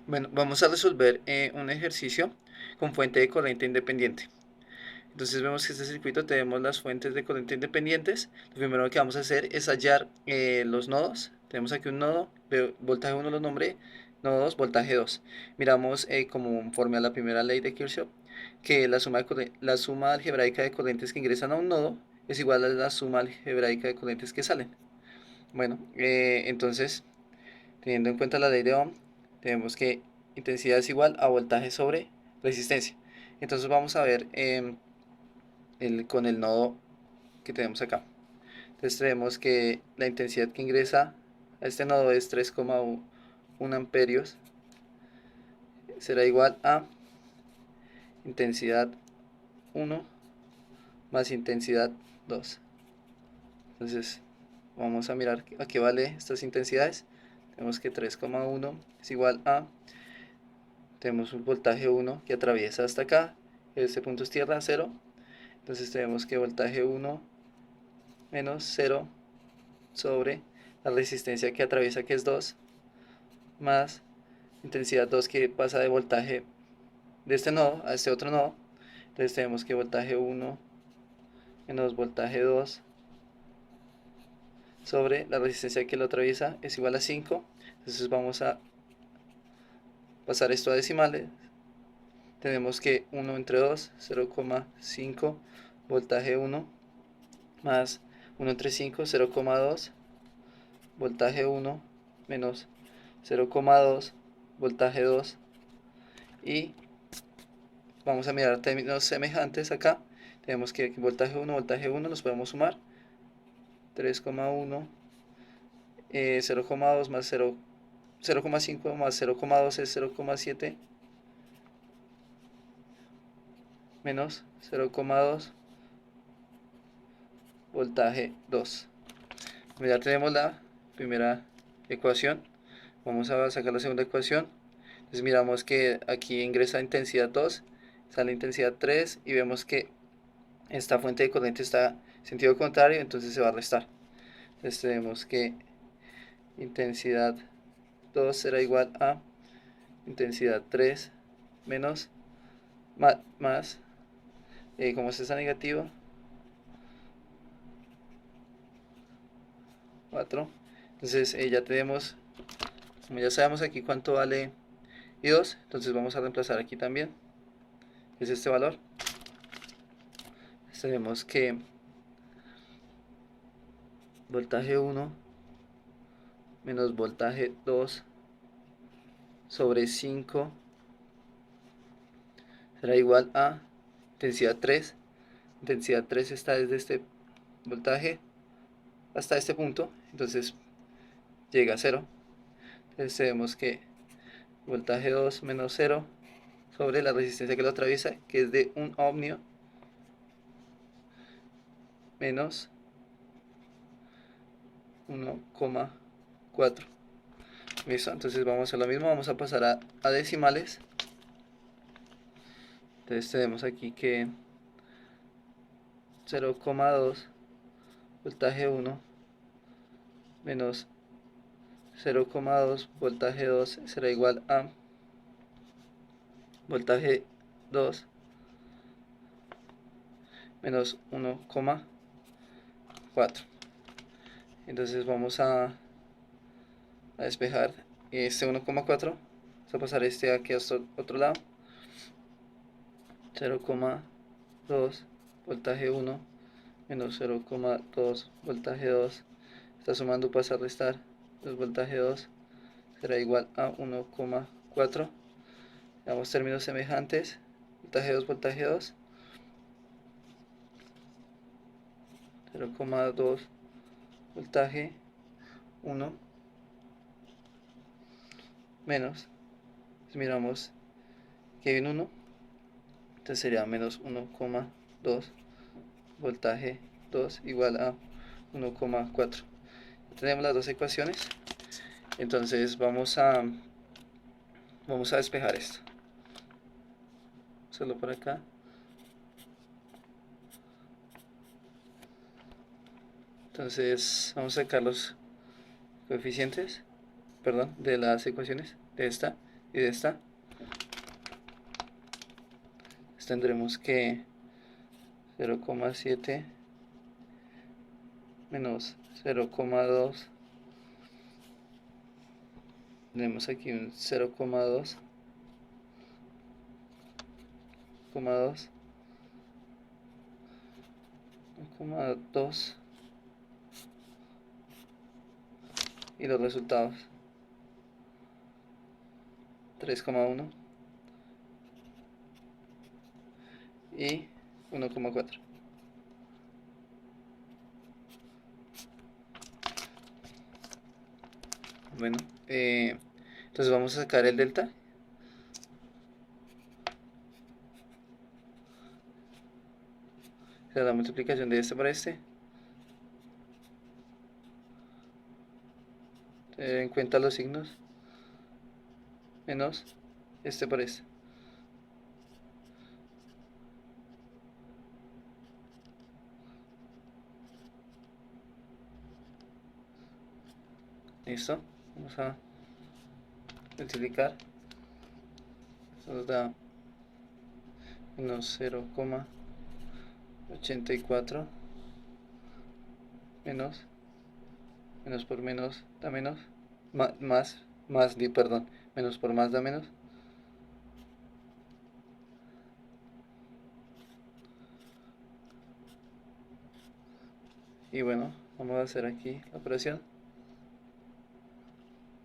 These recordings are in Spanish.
Bueno, vamos a resolver un ejercicio con fuente de corriente independiente. Entonces vemos que este circuito tenemos las fuentes de corriente independientes. Lo primero que vamos a hacer es hallar los nodos. Tenemos aquí un nodo, voltaje 1 lo nombré, nodo 2, voltaje 2. Miramos conforme a la primera ley de Kirchhoff, que la suma algebraica de corrientes que ingresan a un nodo es igual a la suma algebraica de corrientes que salen. Bueno, entonces teniendo en cuenta la ley de Ohm, tenemos que intensidad es igual a voltaje sobre resistencia. Entonces vamos a ver con el nodo que tenemos acá. Entonces tenemos que la intensidad que ingresa a este nodo es 3,1 amperios. Será igual a intensidad 1 más intensidad 2. Entonces vamos a mirar a qué vale estas intensidades. Tenemos que 3,1 es igual a, tenemos un voltaje 1 que atraviesa hasta acá, este punto es tierra, 0. Entonces tenemos que voltaje 1 menos 0 sobre la resistencia que atraviesa, que es 2, más intensidad 2 que pasa de voltaje de este nodo a este otro nodo. Entonces tenemos que voltaje 1 menos voltaje 2 sobre la resistencia que lo atraviesa es igual a 5. Entonces vamos a pasar esto a decimales. Tenemos que 1 entre 2, 0,5 voltaje 1 más 1 entre 5, 0,2 voltaje 1 menos 0,2 voltaje 2, y vamos a mirar términos semejantes acá. Tenemos que voltaje 1 los podemos sumar, 3,1, 0,2 más 0, 0,5 más 0,2 es 0,7 menos 0,2 voltaje 2. Ya tenemos la primera ecuación. Vamos a sacar la segunda ecuación. Entonces miramos que aquí ingresa intensidad 2, sale intensidad 3 y vemos que esta fuente de corriente está en sentido contrario, entonces se va a restar. Entonces tenemos que intensidad 2 será igual a intensidad 3 menos más, como este está negativo, 4. Entonces ya tenemos, como ya sabemos aquí cuánto vale I2, entonces vamos a reemplazar aquí también, es este valor. Tenemos que voltaje 1 menos voltaje 2 sobre 5 será igual a intensidad 3. Intensidad 3 está desde este voltaje hasta este punto, entonces llega a 0. Entonces tenemos que voltaje 2 menos 0 sobre la resistencia que lo atraviesa, que es de 1 ohmio, menos 1,4. Listo, entonces vamos a hacer lo mismo, vamos a pasar a decimales. Entonces tenemos aquí que 0,2 voltaje 1 menos 0,2 voltaje 2 será igual a voltaje 2 menos 1,4. Entonces vamos a despejar este 1,4. Vamos a pasar este aquí a otro lado. 0,2 voltaje 1 menos 0,2 voltaje 2. Está sumando, pasa a restar. 2 voltaje 2 será igual a 1,4. Damos términos semejantes. Voltaje 2, voltaje 2. 0,2 voltaje 1 menos, pues miramos que hay un 1, entonces sería menos 1,2 voltaje 2 igual a 1,4. Tenemos las dos ecuaciones, entonces vamos a despejar esto, solo por acá. Entonces vamos a sacar los coeficientes, perdón, de las ecuaciones de esta. y de esta tendremos que 0,7 menos 0,2. Tenemos aquí un 0,2, 1,2 y los resultados 3,1 y 1,4. Bueno, entonces vamos a sacar el delta. Será la multiplicación de este por este. Tener en cuenta los signos. Menos este por este. Listo. Vamos a multiplicar. Eso nos da menos 0,84 menos por menos da menos, perdón, menos por más da menos, y bueno, vamos a hacer aquí la operación.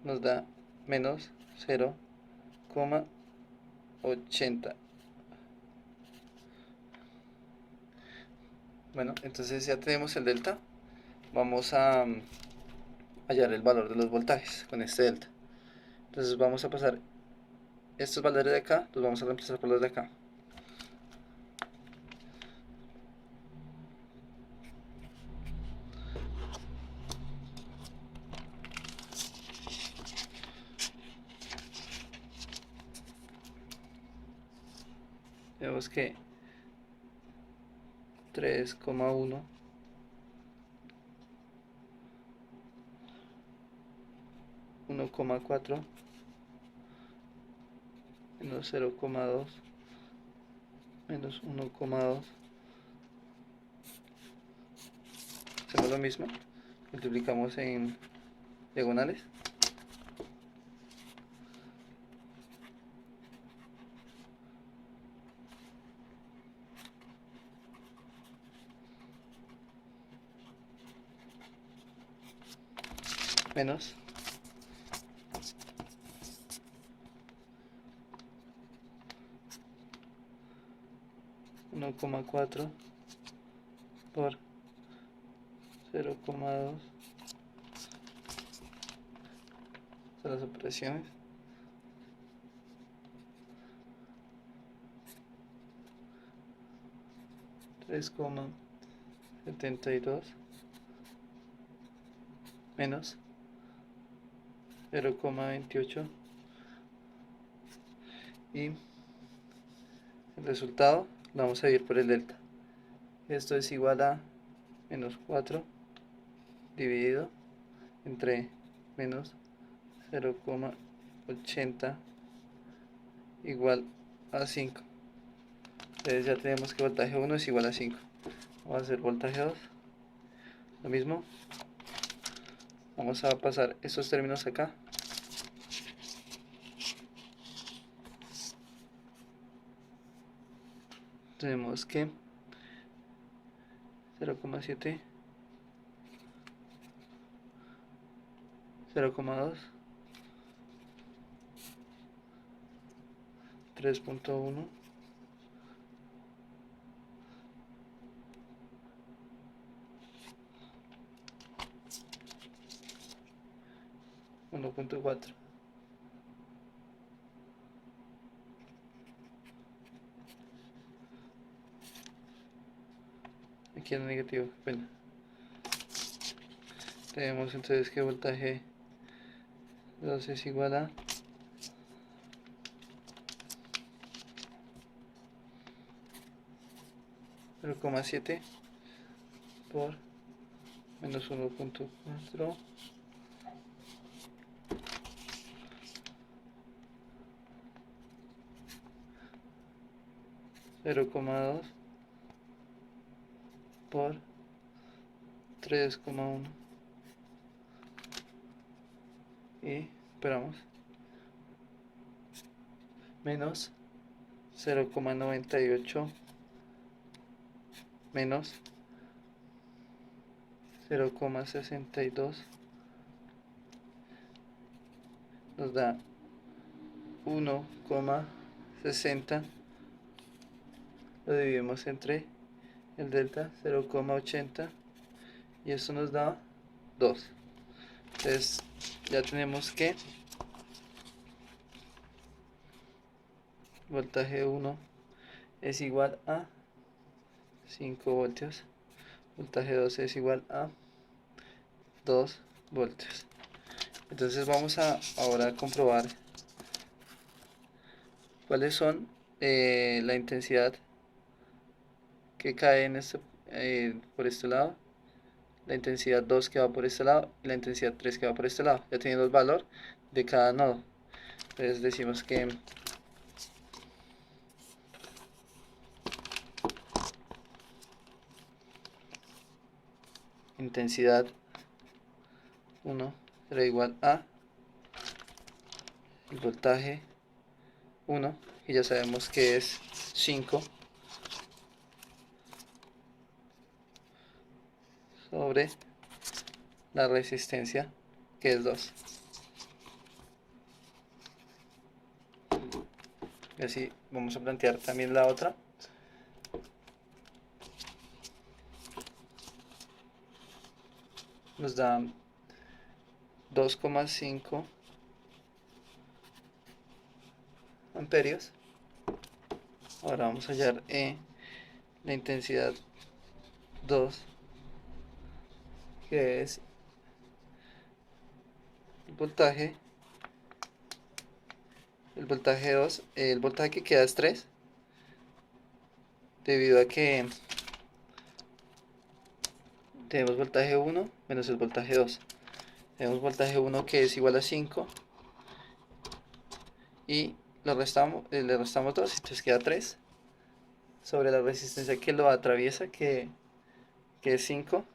Nos da menos 0,80. Bueno, entonces ya tenemos el delta. Vamos a hallar el valor de los voltajes con este delta. Entonces vamos a pasar estos valores de acá, los vamos a reemplazar por los de acá. Vemos que 3,1 1,4 menos 0,2 menos 1,2. Hacemos lo mismo, multiplicamos en diagonales. Menos 1,4 por 0,2. Son las operaciones. $3,72 menos 0,28 y el resultado lo vamos a dividir por el delta. Esto es igual a menos 4 dividido entre menos 0,80 igual a 5. Entonces ya tenemos que voltaje 1 es igual a 5. Vamos a hacer voltaje 2. Lo mismo. Vamos a pasar estos términos acá. Tenemos que 0,7, 0,2, 3,1, 1,4. Aquí en negativo, bueno. Tenemos entonces que voltaje 2 es igual a 0,7 por menos 1,4 0,2 por 3,1 y esperamos menos 0,98 menos 0,62 nos da 1,60. Lo dividimos entre el delta 0,80 y eso nos da 2. Entonces ya tenemos que voltaje 1 es igual a 5 voltios, voltaje 2 es igual a 2 voltios. Entonces vamos a ahora comprobar cuáles son la intensidad que cae en por este lado, la intensidad 2 que va por este lado y la intensidad 3 que va por este lado, ya teniendo el valor de cada nodo. Entonces decimos que intensidad 1 será igual a el voltaje 1, y ya sabemos que es 5 sobre la resistencia, que es 2. Y así vamos a plantear también la otra. Nos da 2,5 amperios. Ahora vamos a hallar la intensidad 2, que es el voltaje 2, el voltaje que queda es 3, debido a que tenemos voltaje 1 menos el voltaje 2. Tenemos voltaje 1 que es igual a 5 y le restamos 2, entonces queda 3 sobre la resistencia que lo atraviesa, que es 5,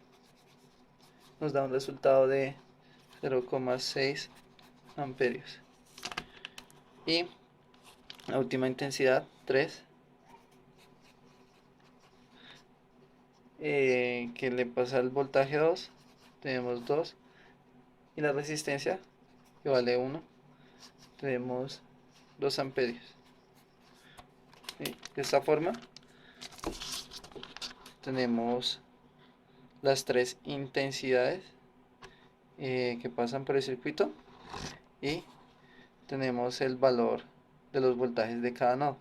nos da un resultado de 0,6 amperios. Y la última intensidad 3, que le pasa al voltaje 2, tenemos 2, y la resistencia que vale 1, tenemos 2 amperios. ¿Sí? De esta forma tenemos las 3 intensidades que pasan por el circuito y tenemos el valor de los voltajes de cada nodo.